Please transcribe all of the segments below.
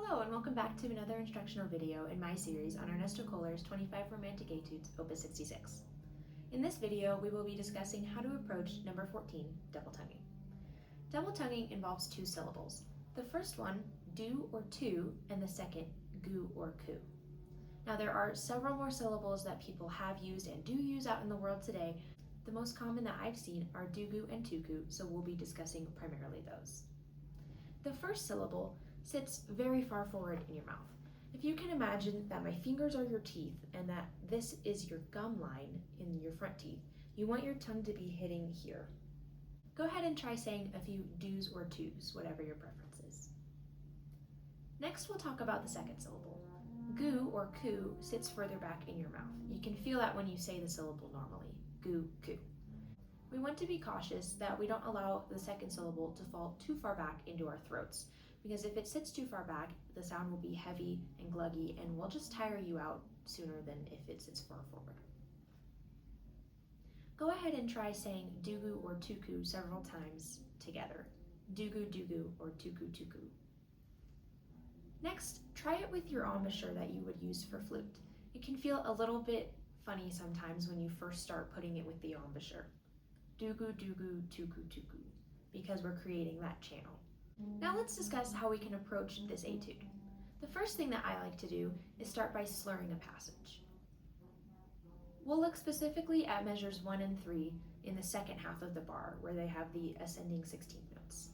Hello and welcome back to another instructional video in my series on Ernesto Köhler's 25 Romantic Etudes, Opus 66. In this video, we will be discussing how to approach number 14, double tonguing. Double tonguing involves two syllables. The first one, do or to, and the second, gu or ku. Now there are several more syllables that people have used and do use out in the world today. The most common that I've seen are dugu and tuku, so we'll be discussing primarily those. The first syllable sits very far forward in your mouth. If you can imagine that my fingers are your teeth and that this is your gum line in your front teeth, you want your tongue to be hitting here. Go ahead and try saying a few do's or to's, whatever your preference is. Next, we'll talk about the second syllable. Gu or ku sits further back in your mouth. You can feel that when you say the syllable normally, gu, ku. We want to be cautious that we don't allow the second syllable to fall too far back into our throats, because if it sits too far back, the sound will be heavy and gluggy and will just tire you out sooner than if it sits far forward. Go ahead and try saying dugu or tuku several times together. Dugu, dugu, or tuku, tuku. Next, try it with your embouchure that you would use for flute. It can feel a little bit funny sometimes when you first start putting it with the embouchure. Dugu, dugu, tuku, tuku, because we're creating that channel. Now let's discuss how we can approach this etude. The first thing that I like to do is start by slurring a passage. We'll look specifically at measures 1 and 3 in the second half of the bar, where they have the ascending 16th notes.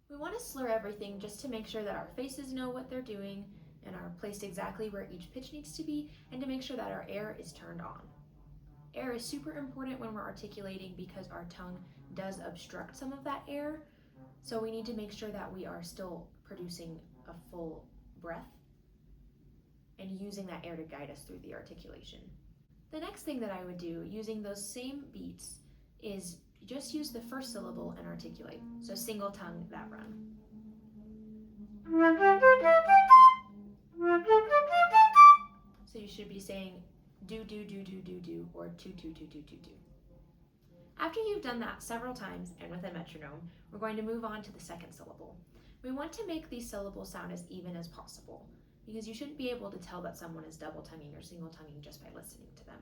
We want to slur everything just to make sure that our faces know what they're doing and are placed exactly where each pitch needs to be, and to make sure that our air is turned on. Air is super important when we're articulating because our tongue does obstruct some of that air, so we need to make sure that we are still producing a full breath and using that air to guide us through the articulation. The next thing that I would do using those same beats is just use the first syllable and articulate, so single tongue that run. So you should be saying do, do, do, do, do, do, or tu, tu, tu, tu, tu, tu. After you've done that several times and with a metronome, we're going to move on to the second syllable. We want to make these syllables sound as even as possible, because you shouldn't be able to tell that someone is double tonguing or single tonguing just by listening to them.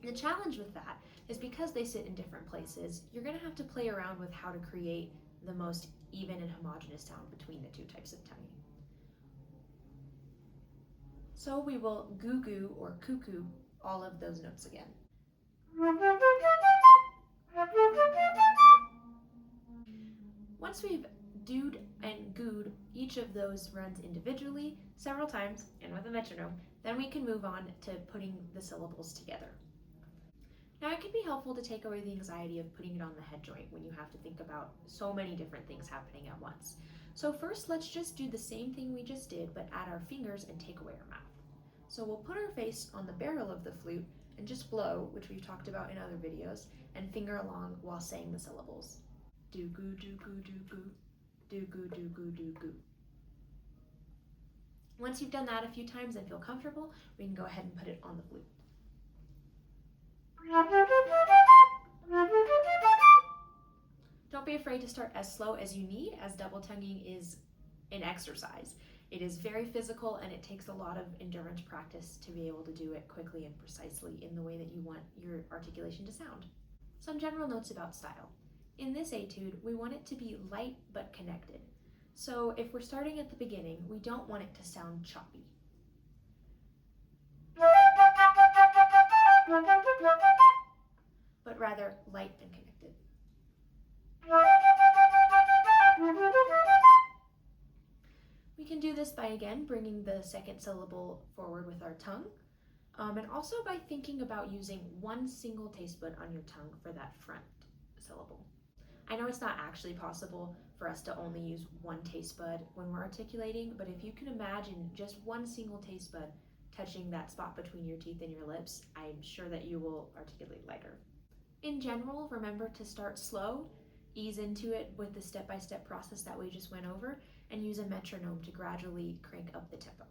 The challenge with that is because they sit in different places, you're going to have to play around with how to create the most even and homogeneous sound between the two types of tonguing. So we will gu-gu or cuckoo all of those notes again. Once we've dood and gooed each of those runs individually several times and with a metronome, then we can move on to putting the syllables together. Now it can be helpful to take away the anxiety of putting it on the head joint when you have to think about so many different things happening at once. So first, let's just do the same thing we just did, but add our fingers and take away our mouth. So we'll put our face on the barrel of the flute and just blow, which we've talked about in other videos, and finger along while saying the syllables. Do-gu, do-gu, do-gu, do-gu, do-gu, do-gu. Once you've done that a few times and feel comfortable, we can go ahead and put it on the flute. Don't be afraid to start as slow as you need, as double tonguing is an exercise. It is very physical and it takes a lot of endurance practice to be able to do it quickly and precisely in the way that you want your articulation to sound. Some general notes about style. In this etude, we want it to be light but connected. So if we're starting at the beginning, we don't want it to sound choppy. But rather light and connected. We can do this by, again, bringing the second syllable forward with our tongue, and also by thinking about using one single taste bud on your tongue for that front syllable. I know it's not actually possible for us to only use one taste bud when we're articulating, but if you can imagine just one single taste bud touching that spot between your teeth and your lips, I'm sure that you will articulate lighter. In general, remember to start slow, ease into it with the step-by-step process that we just went over, and use a metronome to gradually crank up the tempo.